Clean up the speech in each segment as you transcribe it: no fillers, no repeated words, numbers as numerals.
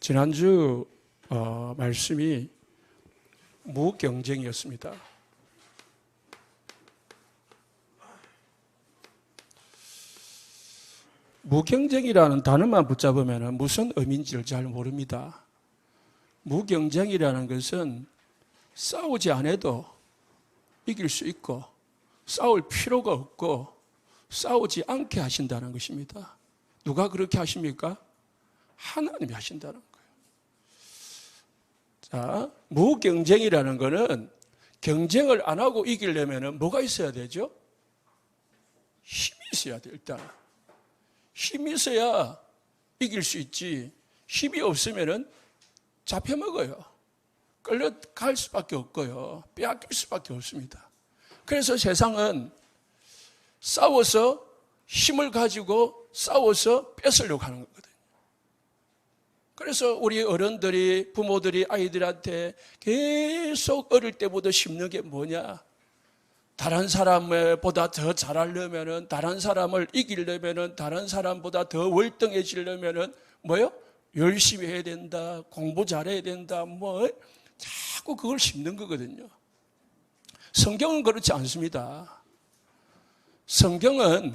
지난주 말씀이 무경쟁이었습니다. 무경쟁이라는 단어만 붙잡으면 무슨 의미인지를 잘 모릅니다. 무경쟁이라는 것은 싸우지 않아도 이길 수 있고 싸울 필요가 없고 싸우지 않게 하신다는 것입니다. 누가 그렇게 하십니까? 하나님이 하신다는 거예요. 자, 무경쟁이라는 것은 경쟁을 안 하고 이기려면 뭐가 있어야 되죠? 힘이 있어야 돼. 일단 힘이 있어야 이길 수 있지. 힘이 없으면 잡혀먹어요. 끌려갈 수밖에 없고요. 빼앗길 수밖에 없습니다. 그래서 세상은 싸워서 힘을 가지고 싸워서 뺏으려고 하는 거거든요. 그래서 우리 어른들이, 부모들이 아이들한테 계속 어릴 때부터 심는 게 뭐냐? 다른 사람보다 더 잘하려면은, 다른 사람을 이기려면은, 다른 사람보다 더 월등해지려면은 뭐요? 열심히 해야 된다, 공부 잘해야 된다, 자꾸 그걸 심는 거거든요. 성경은 그렇지 않습니다. 성경은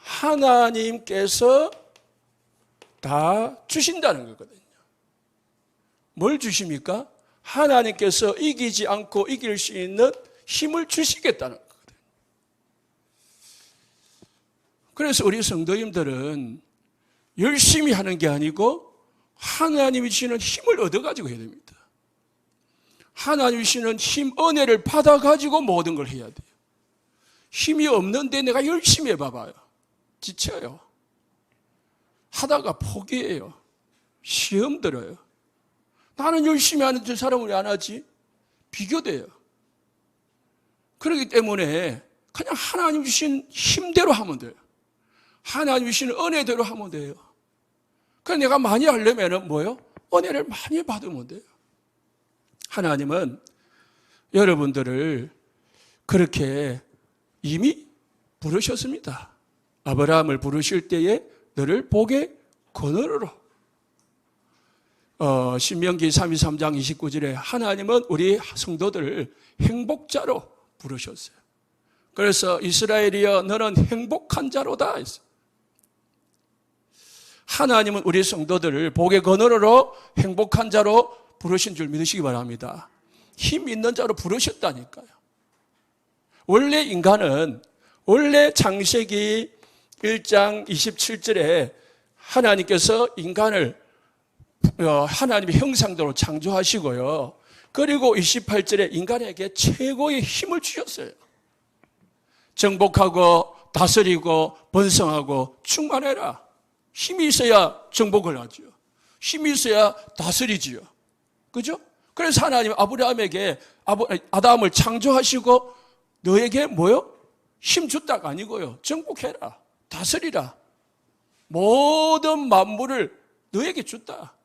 하나님께서 다 주신다는 거거든요. 뭘 주십니까? 하나님께서 이기지 않고 이길 수 있는 힘을 주시겠다는 거거든요. 그래서 우리 성도님들은 열심히 하는 게 아니고 하나님이 주시는 힘을 얻어가지고 해야 됩니다. 하나님이 주시는 힘, 은혜를 받아가지고 모든 걸 해야 돼요. 힘이 없는데 내가 열심히 해봐봐요. 지쳐요. 하다가 포기해요. 시험 들어요. 나는 열심히 하는 저 사람은 왜 안 하지? 비교돼요. 그렇기 때문에 그냥 하나님 주신 힘대로 하면 돼요. 하나님 주신 은혜대로 하면 돼요. 그래서 내가 많이 하려면 뭐예요? 은혜를 많이 받으면 돼요. 하나님은 여러분들을 그렇게 이미 부르셨습니다. 아브라함을 부르실 때에 너를 복의 근원으로. 신명기 33장 29절에 하나님은 우리 성도들을 행복자로 부르셨어요. 그래서 이스라엘이여 너는 행복한 자로다 했어요. 하나님은 우리 성도들을 복의 근원으로 행복한 자로 부르신 줄 믿으시기 바랍니다. 힘 있는 자로 부르셨다니까요. 원래 인간은 창세기 1장 27절에 하나님께서 인간을 하나님의 형상대로 창조하시고요. 그리고 28절에 인간에게 최고의 힘을 주셨어요. 정복하고 다스리고 번성하고 충만해라. 힘이 있어야 정복을 하죠. 힘이 있어야 다스리지요. 그죠? 그래서 하나님 아브라함에게 아담을 창조하시고 너에게 뭐요? 힘 줬다가 아니고요. 정복해라. 다스리라. 모든 만물을 너에게 줬다.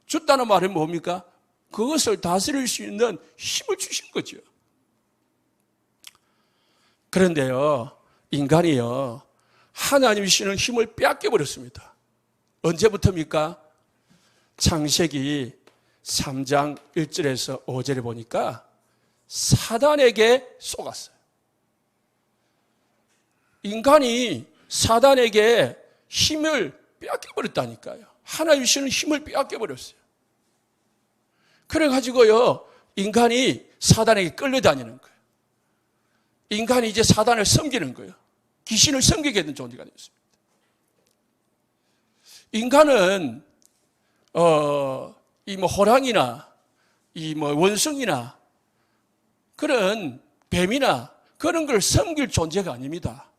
줬다는 말은 뭡니까? 그것을 다스릴 수 있는 힘을 주신 거죠. 그런데요, 인간이요, 하나님이 주시는 힘을 빼앗겨버렸습니다. 언제부터입니까? 창세기 3장 1절에서 5절에 보니까 사단에게 속았어요. 인간이 사단에게 힘을 빼앗겨버렸다니까요. 하나님이 주시는 힘을 빼앗겨버렸어요. 그래가지고요, 인간이 사단에게 끌려다니는 거예요. 인간이 이제 사단을 섬기는 거예요. 귀신을 섬기게 된 존재가 됐습니다. 인간은 호랑이나 원숭이나 그런 뱀이나 그런 걸 섬길 존재가 아닙니다.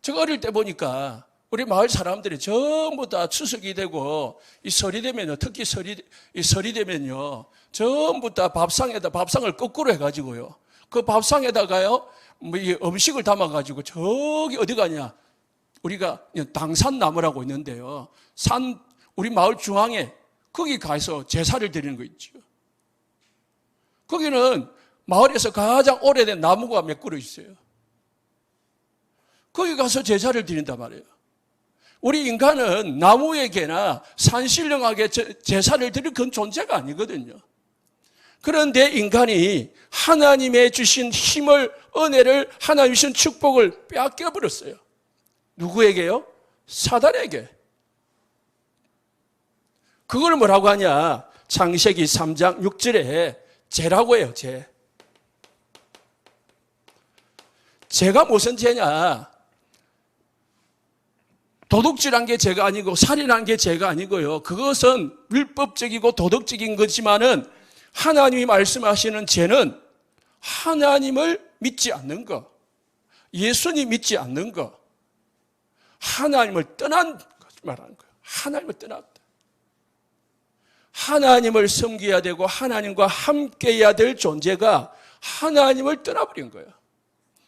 제가 어릴 때 보니까 우리 마을 사람들이 전부 다 추석이 되고 이 설이 되면요, 특히 설이 되면요, 전부 다 밥상을 거꾸로 해가지고요, 그 밥상에다가요, 이 음식을 담아가지고 저기 어디 가냐, 우리가 당산나무라고 있는데요, 우리 마을 중앙에 거기 가서 제사를 드리는 거 있죠. 거기는 마을에서 가장 오래된 나무가 몇 그루 있어요. 거기 가서 제사를 드린단 말이에요. 우리 인간은 나무에게나 산신령에게 제사를 드릴 그런 존재가 아니거든요. 그런데 인간이 하나님의 주신 힘을, 은혜를, 하나님 주신 축복을 빼앗겨 버렸어요. 누구에게요? 사단에게. 그걸 뭐라고 하냐? 창세기 3장 6절에 죄라고 해요, 죄. 죄가 무슨 죄냐? 도둑질한 게 죄가 아니고 살인한 게 죄가 아니고요. 그것은 율법적이고 도덕적인 거지만은 하나님이 말씀하시는 죄는 하나님을 믿지 않는 것, 예수님 믿지 않는 것, 하나님을 떠난 것 말하는 거예요. 하나님을 떠났다. 하나님을 섬겨야 되고 하나님과 함께해야 될 존재가 하나님을 떠나버린 거예요.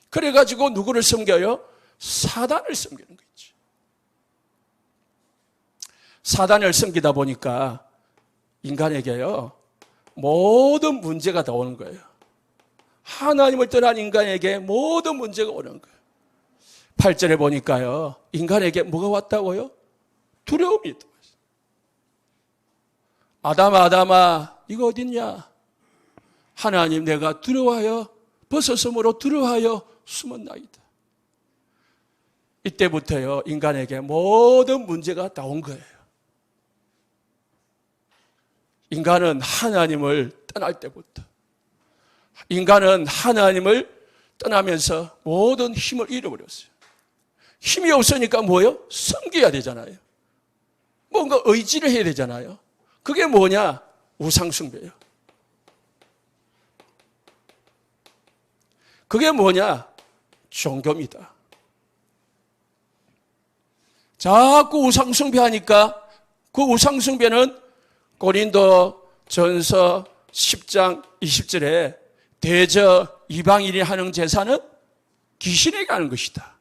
그래가지고 누구를 섬겨요? 사단을 섬기는 거죠. 사단을 섬기다 보니까 인간에게요, 모든 문제가 다 오는 거예요. 하나님을 떠난 인간에게 모든 문제가 오는 거예요. 8절에 보니까요, 인간에게 뭐가 왔다고요? 두려움이 있다. 아담아, 아담아, 이거 어딨냐? 하나님, 내가 두려워하여 벗어섬으로 두려워하여 숨었나이다. 이때부터요, 인간에게 모든 문제가 다 온 거예요. 인간은 하나님을 떠날 때부터, 인간은 하나님을 떠나면서 모든 힘을 잃어버렸어요. 힘이 없으니까 뭐예요? 섬겨야 되잖아요. 뭔가 의지를 해야 되잖아요. 그게 뭐냐? 우상숭배예요. 그게 뭐냐? 종교입니다. 자꾸 우상숭배하니까 그 우상숭배는 고린도 전서 10장 20절에 대저 이방인이 하는 제사는 귀신에게 하는 것이다.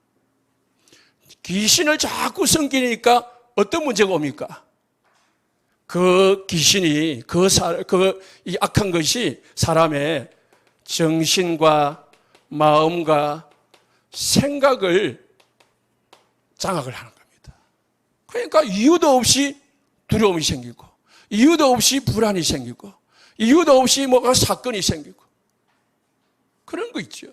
귀신을 자꾸 섬기니까 어떤 문제가 옵니까? 그 귀신이, 이 악한 것이 사람의 정신과 마음과 생각을 장악을 하는 겁니다. 그러니까 이유도 없이 두려움이 생기고, 이유도 없이 불안이 생기고, 이유도 없이 뭐가 사건이 생기고, 그런 거 있죠.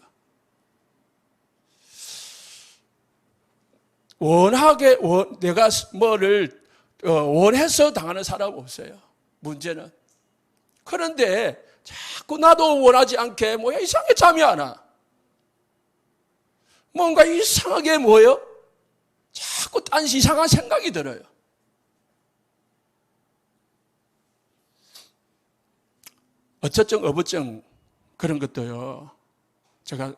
내가 뭐를 원해서 당하는 사람 없어요. 문제는. 그런데 자꾸 나도 원하지 않게 뭐야 이상하게 잠이 안 와. 뭔가 이상하게 뭐예요? 자꾸 딴시 이상한 생각이 들어요. 어쩌증 어부증 그런 것도요, 제가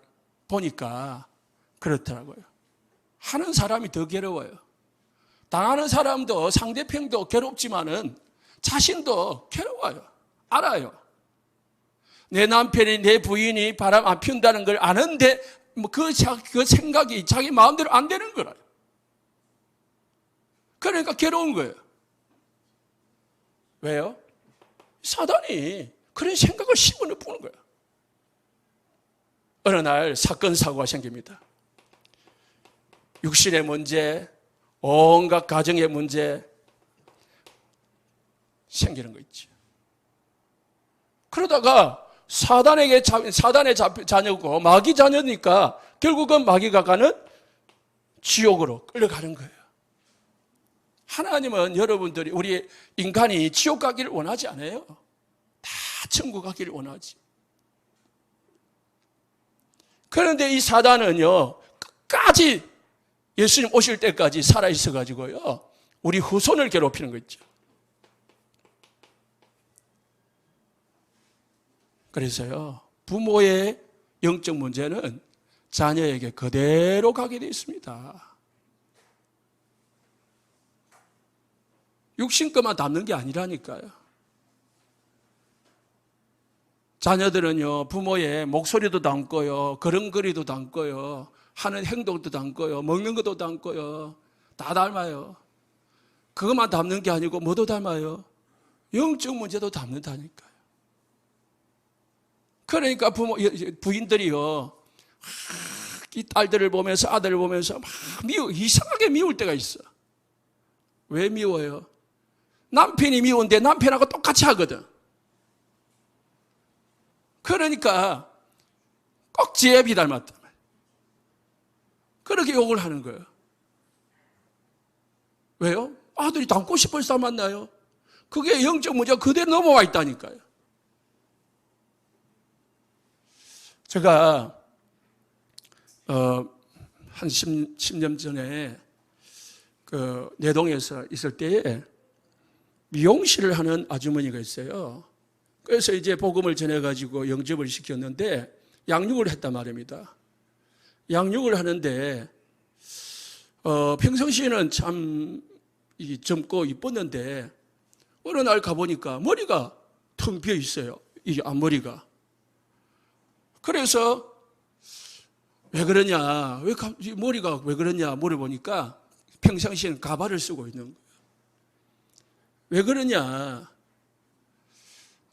보니까 그렇더라고요. 하는 사람이 더 괴로워요. 당하는 사람도 상대편도 괴롭지만은 자신도 괴로워요. 알아요. 내 남편이, 내 부인이 바람 안 피운다는 걸 아는데 그 생각이 자기 마음대로 안 되는 거라요. 그러니까 괴로운 거예요. 왜요? 사단이 그런 생각을 심어넣어 부는 거예요. 어느 날 사건 사고가 생깁니다. 육신의 문제, 온갖 가정의 문제 생기는 거 있죠. 그러다가 사단의 자녀고 마귀 자녀니까 결국은 마귀가 가는 지옥으로 끌려가는 거예요. 하나님은 여러분들이, 우리 인간이 지옥 가기를 원하지 않아요. 다 천국 가기를 원하지. 그런데 이 사단은요, 끝까지 예수님 오실 때까지 살아있어 가지고요, 우리 후손을 괴롭히는 거 있죠. 그래서요, 부모의 영적 문제는 자녀에게 그대로 가게 되어 있습니다. 육신 것만 담는 게 아니라니까요. 자녀들은요, 부모의 목소리도 담고요, 걸음걸이도 담고요, 하는 행동도 담고요, 먹는 것도 담고요, 다 닮아요. 그것만 담는 게 아니고 뭐도 닮아요? 영적 문제도 담는다니까요. 그러니까 부인들이요, 이 딸들을 보면서, 아들을 보면서 막 이상하게 미울 때가 있어. 왜 미워요? 남편이 미운데 남편하고 똑같이 하거든. 그러니까 꼭 제압이 닮았다. 그렇게 욕을 하는 거예요. 왜요? 아들이 닮고 싶어서 닮았나요? 그게 영적 문제가 그대로 넘어와 있다니까요. 제가 한 10년 전에 그 내동에서 있을 때에 미용실을 하는 아주머니가 있어요. 그래서 이제 복음을 전해가지고 영접을 시켰는데 양육을 했단 말입니다. 양육을 하는데 평상시에는 참 젊고 이뻤는데 어느 날 가보니까 머리가 텅 비어 있어요. 이게 앞머리가. 그래서 왜 그러냐, 머리가 왜 그러냐 물어보니까 평상시에는 가발을 쓰고 있는 거예요. 왜 그러냐?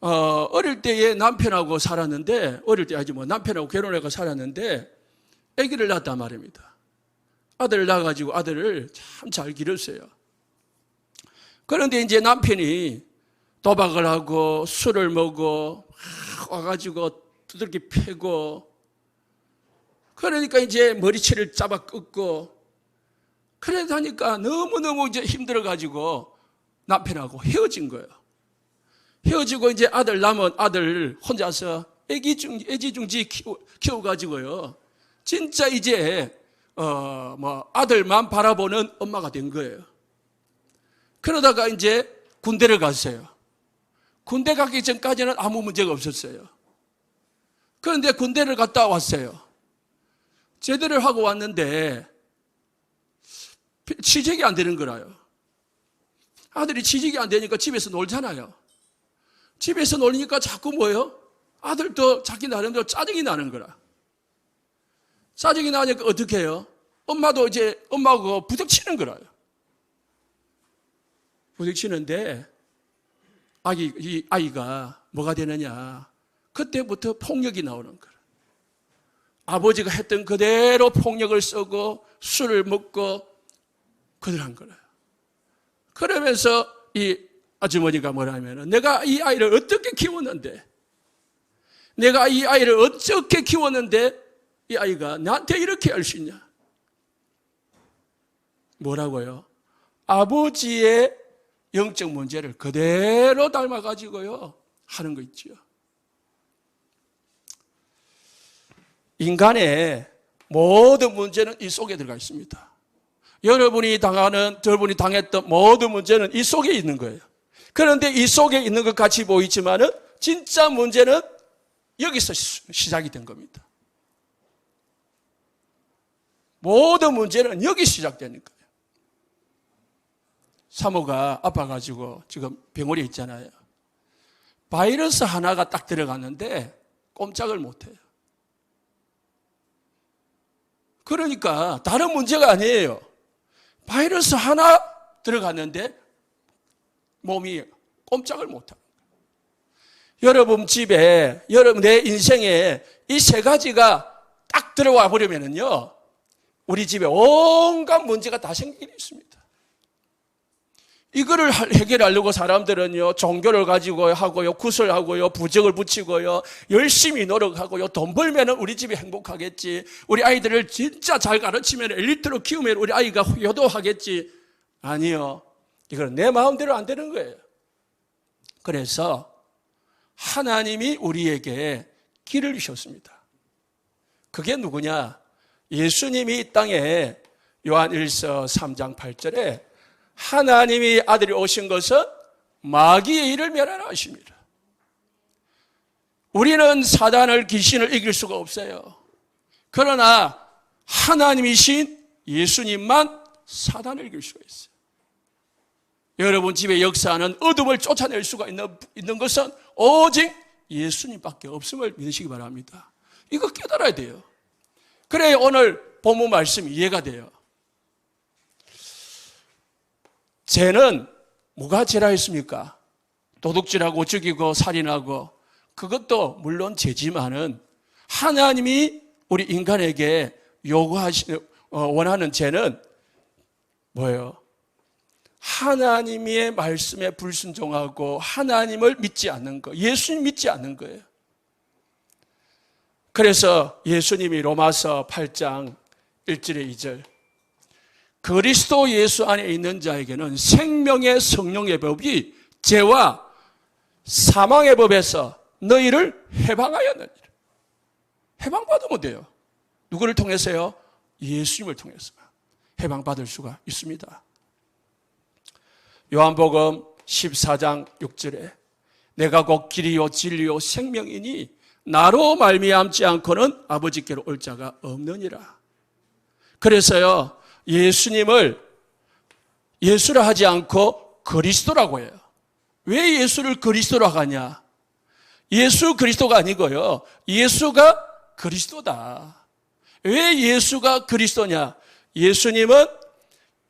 어릴 때에 남편하고 살았는데, 어릴 때 아직 남편하고 결혼해서 살았는데, 아기를 낳았단 말입니다. 아들을 낳아가지고 아들을 참 잘 기르었어요. 그런데 이제 남편이 도박을 하고 술을 먹고 와가지고 두들기 패고, 그러니까 이제 머리채를 잡아 끄고, 그러다니까 너무너무 이제 힘들어가지고 남편하고 헤어진 거예요. 헤어지고 이제 아들 남은 아들 혼자서 애지중지 키워가지고요. 진짜 이제 아들만 바라보는 엄마가 된 거예요. 그러다가 이제 군대를 갔어요. 군대 가기 전까지는 아무 문제가 없었어요. 그런데 군대를 갔다 왔어요. 제대를 하고 왔는데 취직이 안 되는 거라요. 아들이 취직이 안 되니까 집에서 놀잖아요. 집에서 놀니까 자꾸 뭐예요? 아들도 자기 나름대로 짜증이 나는 거라. 짜증이 나니까 어떻게 해요? 엄마도 이제 엄마하고 부딪히는 거라요. 부딪히는데 이 아이가 뭐가 되느냐? 그때부터 폭력이 나오는 거라. 아버지가 했던 그대로 폭력을 쓰고 술을 먹고 그러한 거라요. 그러면서 이 아주머니가 뭐라면은 내가 이 아이를 어떻게 키웠는데, 내가 이 아이를 어떻게 키웠는데 이 아이가 나한테 이렇게 할 수 있냐? 뭐라고요? 아버지의 영적 문제를 그대로 닮아가지고요 하는 거 있죠. 인간의 모든 문제는 이 속에 들어가 있습니다. 여러분이 당했던 모든 문제는 이 속에 있는 거예요. 그런데 이 속에 있는 것 같이 보이지만은 진짜 문제는 여기서 시작이 된 겁니다. 모든 문제는 여기 시작되는 거예요. 사모가 아파가지고 지금 병원에 있잖아요. 바이러스 하나가 딱 들어갔는데 꼼짝을 못해요. 그러니까 다른 문제가 아니에요. 바이러스 하나 들어갔는데 몸이 꼼짝을 못합니다. 여러분 집에, 여러분 내 인생에 이 세 가지가 딱 들어와 버리면은요, 우리 집에 온갖 문제가 다 생기게 있습니다. 이거를 해결하려고 사람들은요, 종교를 가지고 하고요, 구설하고요, 부적을 붙이고요, 열심히 노력하고요, 돈 벌면은 우리 집이 행복하겠지, 우리 아이들을 진짜 잘 가르치면 엘리트로 키우면 우리 아이가 효도하겠지. 아니요. 이건 내 마음대로 안 되는 거예요. 그래서 하나님이 우리에게 길을 주셨습니다. 그게 누구냐? 예수님이 이 땅에 요한 1서 3장 8절에 하나님이 아들이 오신 것은 마귀의 일을 멸하라 하십니다. 우리는 사단을, 귀신을 이길 수가 없어요. 그러나 하나님이신 예수님만 사단을 이길 수가 있어요. 여러분 집에 역사하는 어둠을 쫓아낼 수가 있는 것은 오직 예수님밖에 없음을 믿으시기 바랍니다. 이거 깨달아야 돼요. 그래야 오늘 본문 말씀이 이해가 돼요. 죄는 뭐가 죄라 했습니까? 도둑질하고 죽이고 살인하고, 그것도 물론 죄지만은 하나님이 우리 인간에게 원하는 죄는 뭐예요? 하나님의 말씀에 불순종하고 하나님을 믿지 않는 거, 예수님 믿지 않는 거예요. 그래서 예수님이 로마서 8장 1절에 2절, 그리스도 예수 안에 있는 자에게는 생명의 성령의 법이 죄와 사망의 법에서 너희를 해방하였느니라. 해방받으면 돼요. 누구를 통해서요? 예수님을 통해서 해방받을 수가 있습니다. 요한복음 14장 6절에 내가 곧 길이요 진리요 생명이니 나로 말미암지 않고는 아버지께로 올 자가 없느니라. 그래서요, 예수님을 예수라 하지 않고 그리스도라고 해요. 왜 예수를 그리스도라고 하냐? 예수 그리스도가 아니고요, 예수가 그리스도다. 왜 예수가 그리스도냐? 예수님은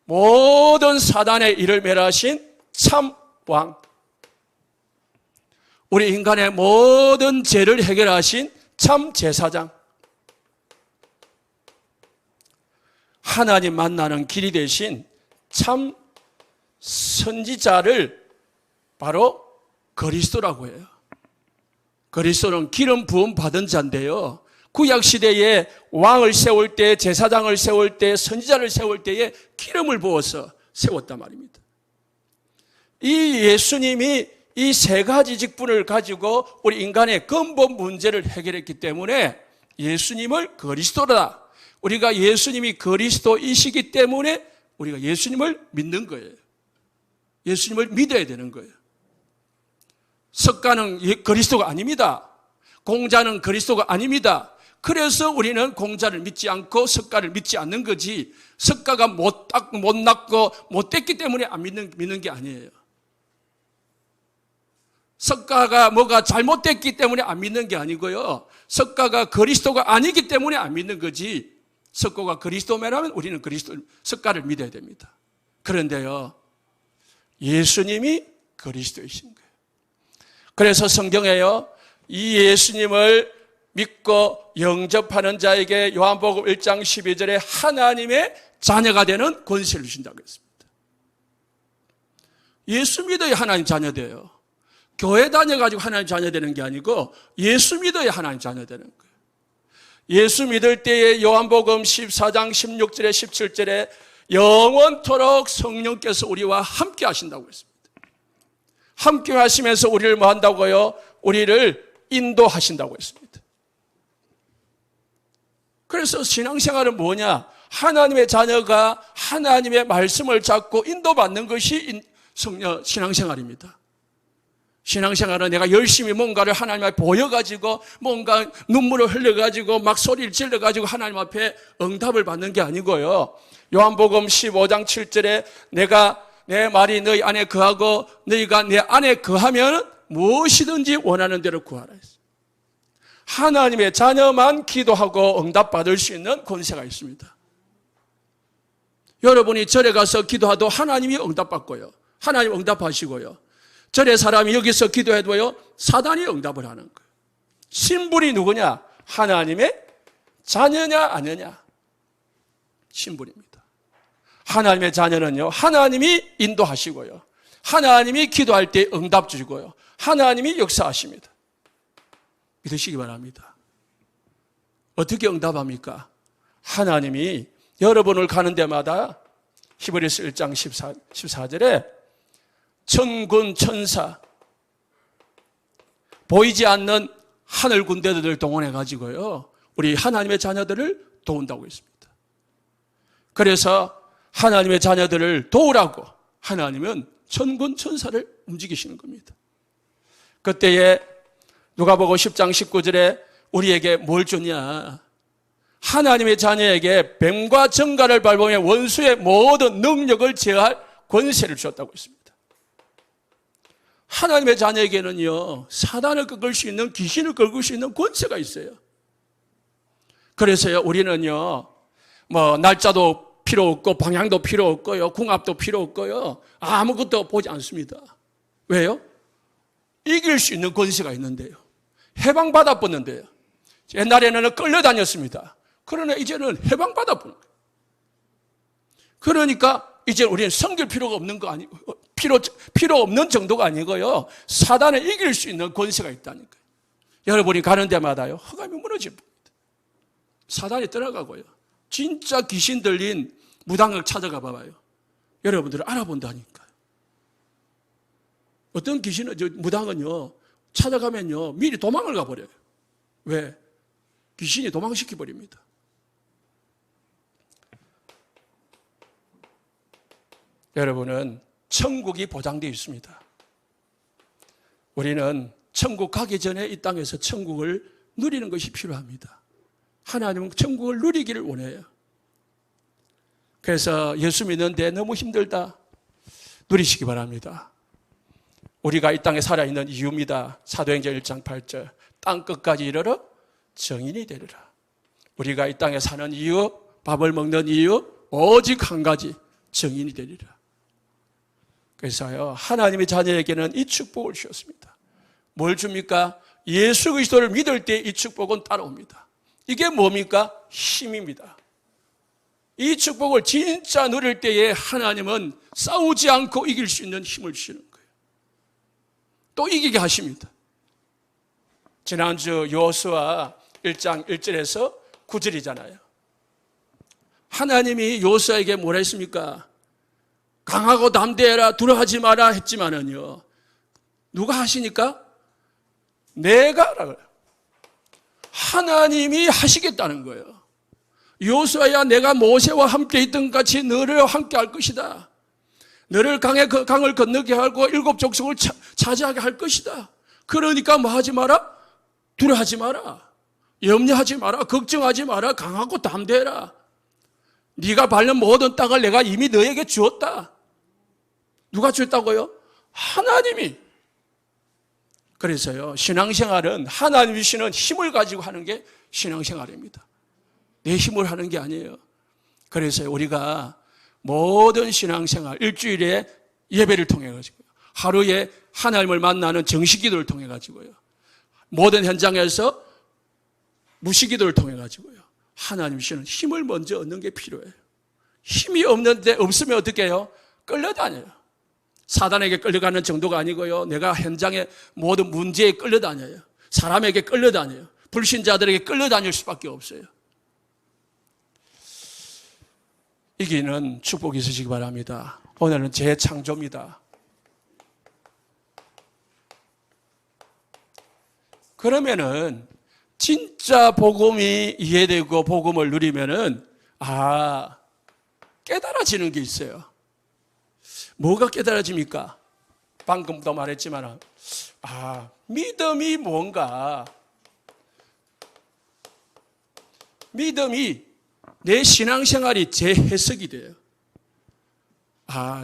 모든 사단의 일을 멸하신 참 왕, 우리 인간의 모든 죄를 해결하신 참 제사장, 하나님 만나는 길이 되신 참 선지자를 바로 그리스도라고 해요. 그리스도는 기름 부음 받은 자인데요, 구약시대에 왕을 세울 때, 제사장을 세울 때, 선지자를 세울 때에 기름을 부어서 세웠단 말입니다. 이 예수님이 이 세 가지 직분을 가지고 우리 인간의 근본 문제를 해결했기 때문에 예수님을 그리스도다. 우리가 예수님이 그리스도이시기 때문에 우리가 예수님을 믿는 거예요. 예수님을 믿어야 되는 거예요. 석가는 그리스도가 아닙니다. 공자는 그리스도가 아닙니다. 그래서 우리는 공자를 믿지 않고 석가를 믿지 않는 거지, 석가가 못 났고 못됐기 때문에 안 믿는 게 아니에요. 석가가 뭐가 잘못됐기 때문에 안 믿는 게 아니고요, 석가가 그리스도가 아니기 때문에 안 믿는 거지, 석가가 그리스도면 우리는 석가를 믿어야 됩니다. 그런데요, 예수님이 그리스도이신 거예요. 그래서 성경에요, 이 예수님을 믿고 영접하는 자에게 요한복음 1장 12절에 하나님의 자녀가 되는 권세를 주신다고 했습니다. 예수 믿어야 하나님 자녀 돼요. 교회 다녀가지고 하나님 자녀 되는 게 아니고 예수 믿어야 하나님 자녀 되는 거예요. 예수 믿을 때에 요한복음 14장 16절에 17절에 영원토록 성령께서 우리와 함께 하신다고 했습니다. 함께 하시면서 우리를 뭐 한다고요? 우리를 인도하신다고 했습니다. 그래서 신앙생활은 뭐냐? 하나님의 자녀가 하나님의 말씀을 잡고 인도받는 것이 신앙생활입니다. 신앙생활은 내가 열심히 뭔가를 하나님 앞에 보여가지고 뭔가 눈물을 흘려가지고 막 소리를 질러가지고 하나님 앞에 응답을 받는 게 아니고요, 요한복음 15장 7절에 내가 내 말이 너희 안에 거하고 너희가 내 안에 거하면 무엇이든지 원하는 대로 구하라 했어요. 하나님의 자녀만 기도하고 응답받을 수 있는 권세가 있습니다. 여러분이 절에 가서 기도해도 하나님이 응답받고요, 하나님 응답하시고요, 절에 사람이 여기서 기도해도요, 사단이 응답을 하는 거예요. 신분이 누구냐? 하나님의 자녀냐 아니냐? 신분입니다. 하나님의 자녀는요, 하나님이 인도하시고요, 하나님이 기도할 때 응답 주시고요, 하나님이 역사하십니다. 믿으시기 바랍니다. 어떻게 응답합니까? 하나님이 여러분을 가는 데마다 히브리서 1장 14절에 천군 천사, 보이지 않는 하늘 군대들을 동원해 가지고요, 우리 하나님의 자녀들을 도운다고 했습니다. 그래서 하나님의 자녀들을 도우라고 하나님은 천군 천사를 움직이시는 겁니다. 그때에 누가복음 10장 19절에 우리에게 뭘 줬냐? 하나님의 자녀에게 뱀과 정갈을 밟으며 원수의 모든 능력을 제어할 권세를 주셨다고 했습니다. 하나님의 자녀에게는요, 사단을 꺾을 수 있는, 귀신을 꺾을 수 있는 권세가 있어요. 그래서요, 우리는요, 뭐 날짜도 필요 없고 방향도 필요 없고요, 궁합도 필요 없고요, 아무것도 보지 않습니다. 왜요? 이길 수 있는 권세가 있는데요, 해방받아버렸는데요. 옛날에는 끌려다녔습니다. 그러나 이제는 해방받아버린 거예요. 그러니까 이제 우리는 섬길 필요가 없는 거 아니고, 필요 없는 정도가 아니고요. 사단을 이길 수 있는 권세가 있다니까요. 여러분이 가는 데마다요, 흑암이 무너집니다. 사단이 떠나가고요. 진짜 귀신 들린 무당을 찾아가 봐봐요. 여러분들은 알아본다니까요. 어떤 귀신은, 무당은요, 찾아가면요, 미리 도망을 가버려요. 왜? 귀신이 도망시켜버립니다. 여러분은 천국이 보장되어 있습니다. 우리는 천국 가기 전에 이 땅에서 천국을 누리는 것이 필요합니다. 하나님은 천국을 누리기를 원해요. 그래서 예수 믿는데 너무 힘들다. 누리시기 바랍니다. 우리가 이 땅에 살아있는 이유입니다. 사도행전 1장 8절. 땅 끝까지 이르러 정인이 되리라. 우리가 이 땅에 사는 이유, 밥을 먹는 이유, 오직 한 가지, 정인이 되리라. 그래서요, 하나님의 자녀에게는 이 축복을 주셨습니다. 뭘 줍니까? 예수 그리스도를 믿을 때 이 축복은 따라옵니다. 이게 뭡니까? 힘입니다. 이 축복을 진짜 누릴 때에 하나님은 싸우지 않고 이길 수 있는 힘을 주시는 거예요. 또 이기게 하십니다. 지난주 여호수아 1장 1절에서 9절이잖아요. 하나님이 여호수아에게 뭐라 했습니까? 강하고 담대해라, 두려워하지 마라 했지만은요, 누가 하시니까? 내가 하라고요. 하나님이 하시겠다는 거예요. 여호수아야, 내가 모세와 함께 있던 같이 너를 함께 할 것이다. 너를 강을 건너게 하고 7 족속을 차지하게 할 것이다. 그러니까 뭐 하지 마라? 두려워하지 마라. 염려하지 마라. 걱정하지 마라. 강하고 담대해라. 네가 밟는 모든 땅을 내가 이미 너에게 주었다. 누가 주었다고요? 하나님이. 그래서요, 신앙생활은 하나님이 주시는 힘을 가지고 하는 게 신앙생활입니다. 내 힘을 하는 게 아니에요. 그래서 우리가 모든 신앙생활, 일주일에 예배를 통해 가지고, 하루에 하나님을 만나는 정식기도를 통해 가지고요, 모든 현장에서 무시기도를 통해 가지고요, 하나님 주시는 힘을 먼저 얻는 게 필요해요. 힘이 없으면 어떻게 해요? 끌려다녀요. 사단에게 끌려가는 정도가 아니고요, 내가 현장의 모든 문제에 끌려다녀요. 사람에게 끌려다녀요. 불신자들에게 끌려다닐 수밖에 없어요. 이기는 축복이 있으시기 바랍니다. 오늘은 재창조입니다. 그러면은 진짜 복음이 이해되고 복음을 누리면은 깨달아지는 게 있어요. 뭐가 깨달아집니까? 방금도 말했지만 믿음이 뭔가, 믿음이 내 신앙생활이 재해석이 돼요.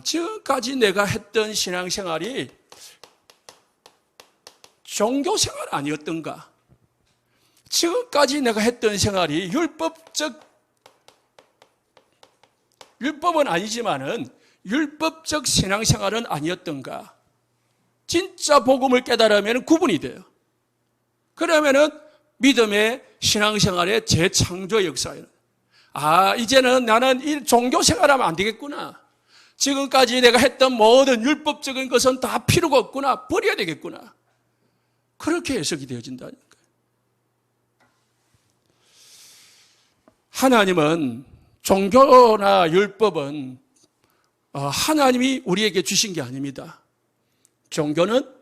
지금까지 내가 했던 신앙생활이 종교생활 아니었던가? 지금까지 내가 했던 생활이 율법은 아니지만은 율법적 신앙생활은 아니었던가? 진짜 복음을 깨달으면 구분이 돼요. 그러면은 믿음의 신앙생활의 재창조 역사예요. 이제는 나는 이 종교생활하면 안 되겠구나. 지금까지 내가 했던 모든 율법적인 것은 다 필요가 없구나. 버려야 되겠구나. 그렇게 해석이 되어진다니까요. 하나님은 종교나 율법은 하나님이 우리에게 주신 게 아닙니다. 종교는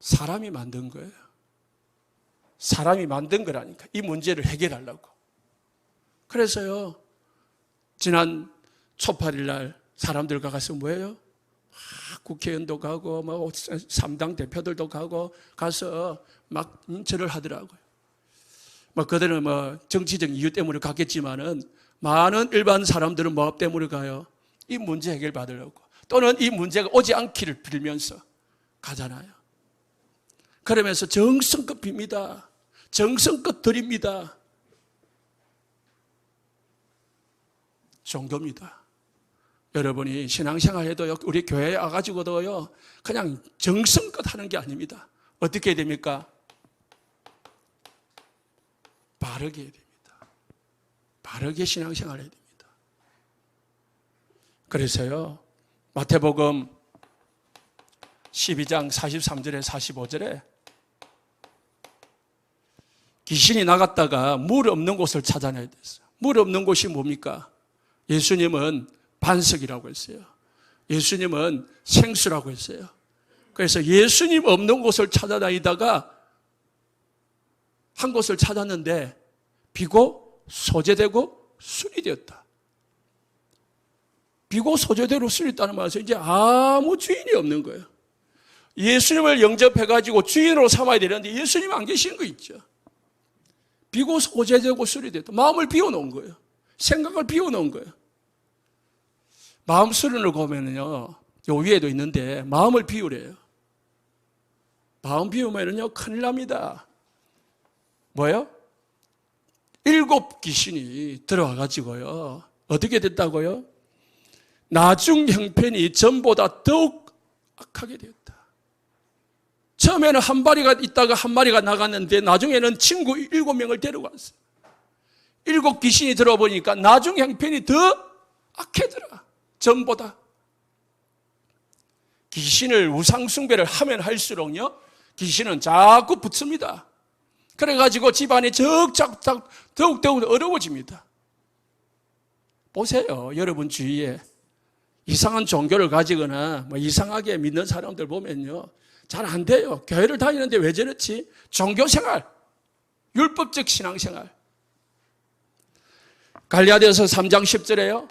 사람이 만든 거예요. 사람이 만든 거라니까. 이 문제를 해결하려고. 그래서요, 지난 초팔일 날 사람들과 가서 뭐예요? 국회의원도 가고, 3당 대표들도 가서 막 절을 하더라고요. 그들은 정치적 이유 때문에 갔겠지만은, 많은 일반 사람들은 뭐 때문에 가요? 이 문제 해결 받으려고. 또는 이 문제가 오지 않기를 빌면서 가잖아요. 그러면서 정성껏 빕니다. 정성껏 드립니다. 종교입니다. 여러분이 신앙생활 해도요, 우리 교회에 와가지고도요, 그냥 정성껏 하는 게 아닙니다. 어떻게 해야 됩니까? 바르게 해야 됩니다. 바르게 신앙생활 해야 됩니다. 그래서요, 마태복음 12장 43절에 45절에 귀신이 나갔다가 물 없는 곳을 찾아내야 됐어요. 물 없는 곳이 뭡니까? 예수님은 반석이라고 했어요. 예수님은 생수라고 했어요. 그래서 예수님 없는 곳을 찾아다니다가 한 곳을 찾았는데 비고 소재되고 술이 되었다. 비고 소재대로 술이 있다는 말에서 이제 아무 주인이 없는 거예요. 예수님을 영접해가지고 주인으로 삼아야 되는데 예수님 안 계신 거 있죠. 비고 소재되고 술이 됐다. 마음을 비워놓은 거예요. 생각을 비워놓은 거예요. 마음 수련을 보면은요, 요 위에도 있는데 마음을 비우래요. 마음 비우면은요 큰일 납니다. 뭐예요? 7 귀신이 들어와가지고요 어떻게 됐다고요? 나중 형편이 전보다 더욱 악하게 되었다. 처음에는 한 마리가 있다가 한 마리가 나갔는데 나중에는 친구 7명을 데려갔어요. 7 귀신이 들어보니까 나중 형편이 더 악해더라. 전보다. 귀신을 우상숭배를 하면 할수록요 귀신은 자꾸 붙습니다. 그래가지고 집안이 더욱더욱 어려워집니다. 보세요. 여러분 주위에 이상한 종교를 가지거나 이상하게 믿는 사람들 보면요 잘 안 돼요. 교회를 다니는데 왜 저렇지? 종교생활, 율법적 신앙생활. 갈라디아서 3장 10절에요.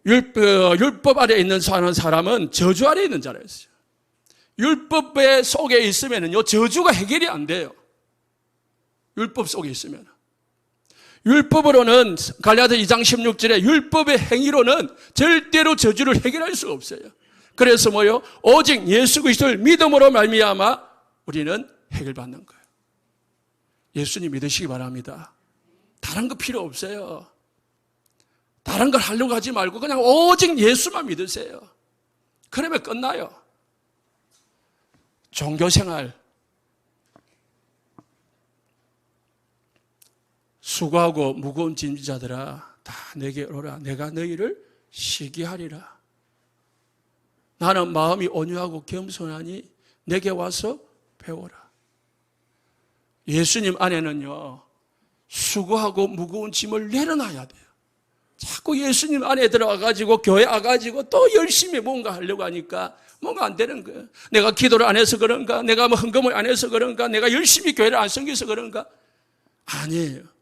율법 아래 있는 사람은 저주 아래 있는 자라 했어요. 율법의 속에 있으면요 저주가 해결이 안 돼요. 율법 속에 있으면. 율법으로는 갈라디아 2장 16절에 율법의 행위로는 절대로 저주를 해결할 수가 없어요. 그래서 뭐요? 오직 예수 그리스도를 믿음으로 말미암아 우리는 해결받는 거예요. 예수님 믿으시기 바랍니다. 다른 거 필요 없어요. 다른 걸 하려고 하지 말고 그냥 오직 예수만 믿으세요. 그러면 끝나요. 종교생활, 수고하고 무거운 짐자들아 다 내게 오라. 내가 너희를 쉬게 하리라. 나는 마음이 온유하고 겸손하니 내게 와서 배워라. 예수님 안에는요 수고하고 무거운 짐을 내려놔야 돼요. 자꾸 예수님 안에 들어와가지고 교회 와가지고 또 열심히 뭔가 하려고 하니까 뭔가 안 되는 거예요. 내가 기도를 안 해서 그런가? 내가 뭐 헌금을 안 해서 그런가? 내가 열심히 교회를 안 섬겨서 그런가? 아니에요.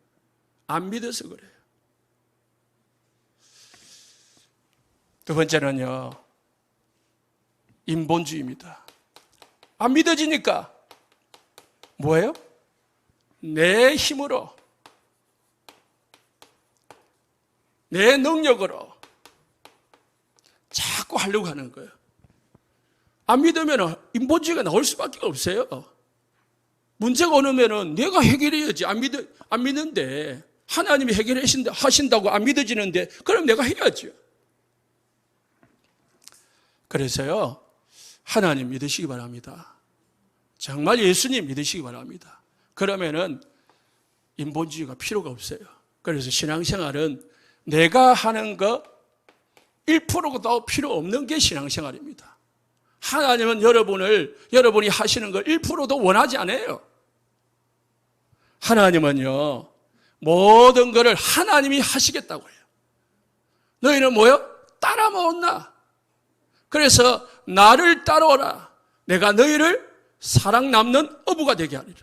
안 믿어서 그래요. 두 번째는요 인본주의입니다. 안 믿어지니까 뭐예요? 내 힘으로 내 능력으로 자꾸 하려고 하는 거예요. 안 믿으면 인본주의가 나올 수밖에 없어요. 문제가 오면 내가 해결해야지. 안 믿는데 하나님이 해결하신다고 안 믿어지는데 그럼 내가 해야죠. 그래서요 하나님 믿으시기 바랍니다. 정말 예수님 믿으시기 바랍니다. 그러면은 인본주의가 필요가 없어요. 그래서 신앙생활은 내가 하는 거 1%도 필요 없는 게 신앙생활입니다. 하나님은 여러분이 하시는 걸 1%도 원하지 않아요. 하나님은요 모든 것을 하나님이 하시겠다고 해요. 너희는 뭐요? 따라 모았나? 그래서 나를 따라오라. 내가 너희를 사랑 남는 어부가 되게 하리라.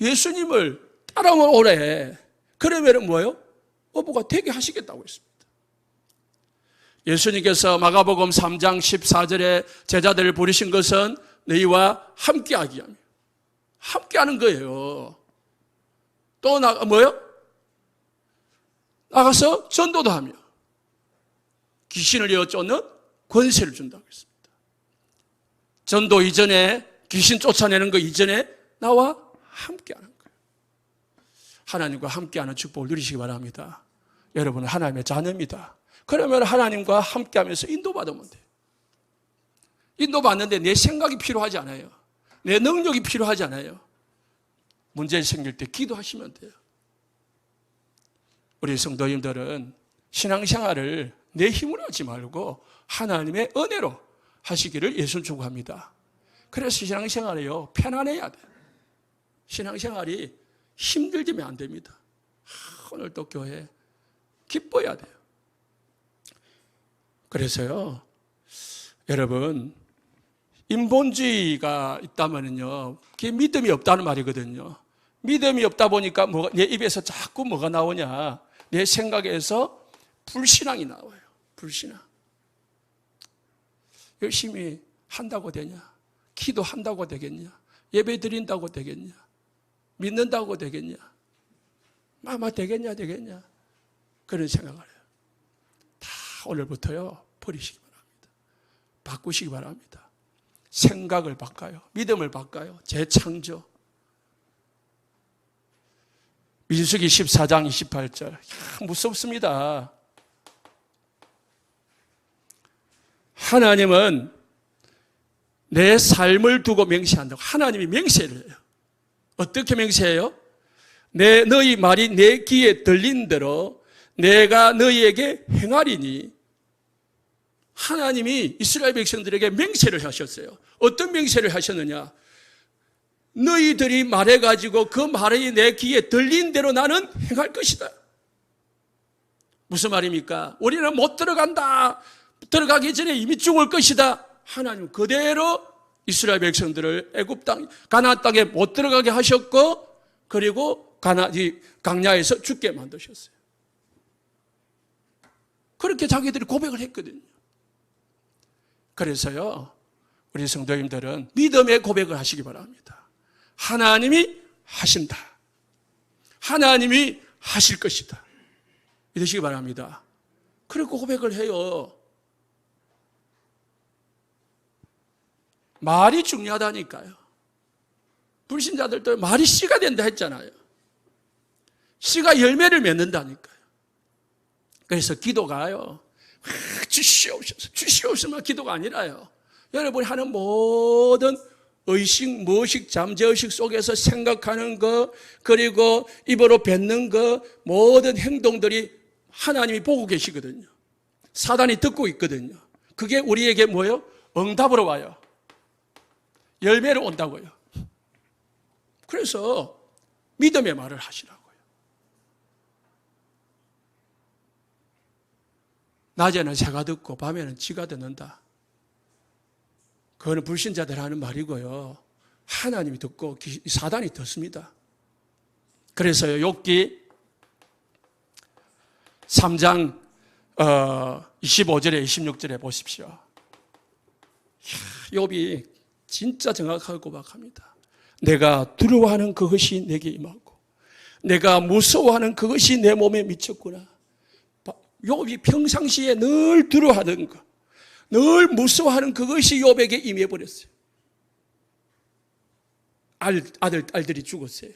예수님을 따라오래. 그러면 뭐요? 어부가 되게 하시겠다고 했습니다. 예수님께서 마가복음 3장 14절에 제자들을 부르신 것은 너희와 함께하기 위함이에요. 함께하는 거예요. 또 뭐요? 나가서 전도도 하며 귀신을 쫓는 권세를 준다고 했습니다. 전도 이전에 귀신 쫓아내는 거 이전에 나와 함께하는 거예요. 하나님과 함께하는 축복을 누리시기 바랍니다. 여러분은 하나님의 자녀입니다. 그러면 하나님과 함께하면서 인도받으면 돼요. 인도받는데 내 생각이 필요하지 않아요. 내 능력이 필요하지 않아요. 문제 생길 때 기도하시면 돼요. 우리 성도님들은 신앙생활을 내 힘으로 하지 말고 하나님의 은혜로 하시기를 예수 축복합니다. 그래서 신앙생활이요, 편안해야 돼요. 신앙생활이 힘들지면 안 됩니다. 오늘 또 교회 기뻐야 돼요. 그래서요, 여러분, 인본주의가 있다면요, 그게 믿음이 없다는 말이거든요. 믿음이 없다 보니까 내 입에서 자꾸 뭐가 나오냐? 내 생각에서 불신앙이 나와요. 불신앙. 열심히 한다고 되냐? 기도한다고 되겠냐? 예배 드린다고 되겠냐? 믿는다고 되겠냐? 아마 되겠냐? 그런 생각을 해요. 다 오늘부터요, 버리시기 바랍니다. 바꾸시기 바랍니다. 생각을 바꿔요. 믿음을 바꿔요. 재창조. 민수기 14장 28절. 무섭습니다. 하나님은 내 삶을 두고 맹세한다고. 하나님이 맹세를 해요. 어떻게 맹세해요? 너희 말이 내 귀에 들린 대로 내가 너희에게 행하리니. 하나님이 이스라엘 백성들에게 맹세를 하셨어요. 어떤 맹세를 하셨느냐? 너희들이 말해가지고 그 말이 내 귀에 들린 대로 나는 행할 것이다. 무슨 말입니까? 우리는 못 들어간다. 들어가기 전에 이미 죽을 것이다. 하나님 그대로 이스라엘 백성들을 애굽 땅, 가나안 땅에 못 들어가게 하셨고, 그리고 강야에서 죽게 만드셨어요. 그렇게 자기들이 고백을 했거든요. 그래서요, 우리 성도님들은 믿음의 고백을 하시기 바랍니다. 하나님이 하신다. 하나님이 하실 것이다. 믿으시기 바랍니다. 그리고 고백을 해요. 말이 중요하다니까요. 불신자들도 말이 씨가 된다 했잖아요. 씨가 열매를 맺는다니까요. 그래서 기도가요, 주시옵소서 기도가 아니라요, 여러분이 하는 모든 의식, 무의식, 잠재의식 속에서 생각하는 것, 그리고 입으로 뱉는 것, 모든 행동들이 하나님이 보고 계시거든요. 사단이 듣고 있거든요. 그게 우리에게 뭐예요? 응답으로 와요. 열매로 온다고요. 그래서 믿음의 말을 하시라고요. 낮에는 새가 듣고 밤에는 쥐가 듣는다. 그거는 불신자들 하는 말이고요. 하나님이 듣고 사단이 듣습니다. 그래서요, 욥기 3장 25절에 26절에 보십시오. 욥이 진짜 정확하게 고백합니다. 내가 두려워하는 그것이 내게 임하고 내가 무서워하는 그것이 내 몸에 미쳤구나. 욥이 평상시에 늘 두려워하던 것, 늘 무서워하는 그것이 욥에게 임해버렸어요. 아들이 죽었어요.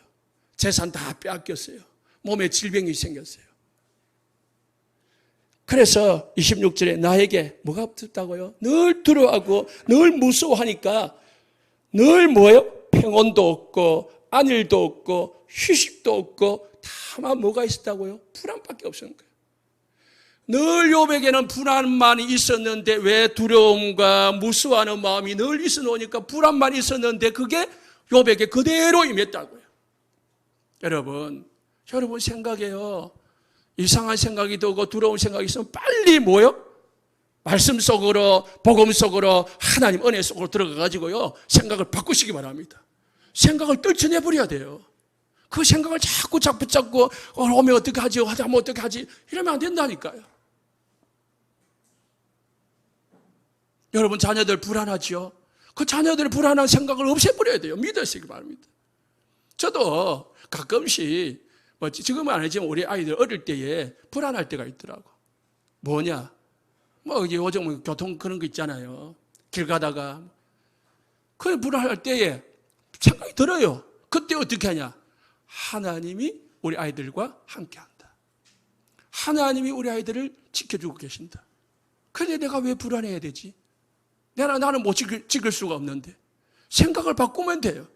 재산 다 빼앗겼어요. 몸에 질병이 생겼어요. 그래서 26절에 나에게 뭐가 없었다고요? 늘 두려워하고 늘 무서워하니까 늘 뭐예요? 평온도 없고 안일도 없고 휴식도 없고 다만 뭐가 있었다고요? 불안밖에 없었는 거예요. 늘 욥에게는 불안만이 있었는데 왜 두려움과 무서워하는 마음이 늘 있어놓으니까 불안만 있었는데 그게 욥에게 그대로 임했다고요. 여러분 생각해요. 이상한 생각이 들고 두려운 생각이 있으면 빨리 뭐요? 말씀 속으로, 복음 속으로, 하나님 은혜 속으로 들어가가지고요, 생각을 바꾸시기 바랍니다. 생각을 떨쳐내버려야 돼요. 그 생각을 자꾸 붙잡고 오면 어떻게 하지? 하면 어떻게 하지? 이러면 안 된다니까요. 여러분 자녀들 불안하죠? 그 자녀들 불안한 생각을 없애버려야 돼요. 믿으시기 바랍니다. 저도 가끔씩 지금은 아니지만 우리 아이들 어릴 때에 불안할 때가 있더라고. 뭐냐? 요즘 교통 그런 거 있잖아요. 길 가다가 그 불안할 때에 생각이 들어요. 그때 어떻게 하냐? 하나님이 우리 아이들과 함께한다. 하나님이 우리 아이들을 지켜주고 계신다. 그런데 내가 왜 불안해야 되지? 나는 못 지킬 수가 없는데. 생각을 바꾸면 돼요.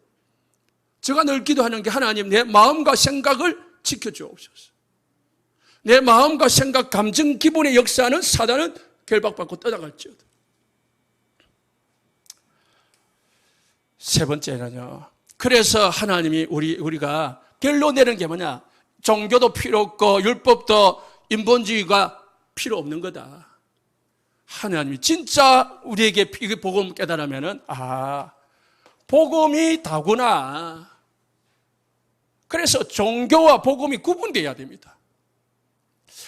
제가 늘 기도하는 게 하나님 내 마음과 생각을 지켜주옵소서. 내 마음과 생각, 감정, 기분의 역사는 사단은 결박받고 떠나갈지어다. 세 번째는요. 그래서 하나님이 우리가 결론 내는 게 뭐냐? 종교도 필요 없고 율법도 인본주의가 필요 없는 거다. 하나님이 진짜 우리에게 이 복음 깨달으면은 복음이 다구나. 그래서 종교와 복음이 구분되어야 됩니다.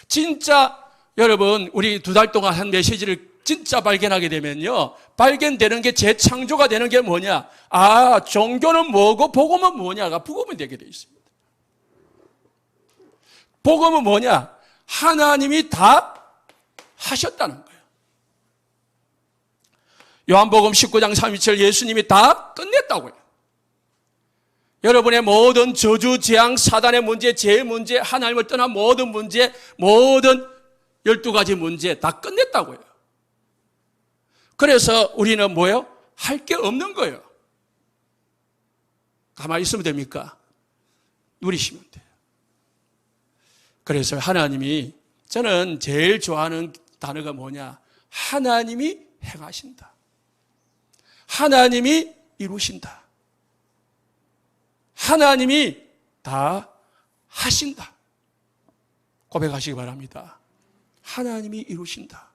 진짜 여러분 우리 2달 동안 한 메시지를 진짜 발견하게 되면요. 발견되는 게 재창조가 되는 게 뭐냐? 종교는 뭐고 복음은 뭐냐가 부검이 되게 되어 있습니다. 복음은 뭐냐? 하나님이 다 하셨다는 거예요. 요한복음 19장 32절 예수님이 다 끝냈다고요. 여러분의 모든 저주, 재앙, 사단의 문제, 죄의 문제, 하나님을 떠난 모든 문제, 모든 12가지 문제 다 끝냈다고요. 그래서 우리는 뭐예요? 할 게 없는 거예요. 가만히 있으면 됩니까? 누리시면 돼요. 그래서 하나님이, 저는 제일 좋아하는 단어가 뭐냐? 하나님이 행하신다. 하나님이 이루신다. 하나님이 다 하신다. 고백하시기 바랍니다. 하나님이 이루신다.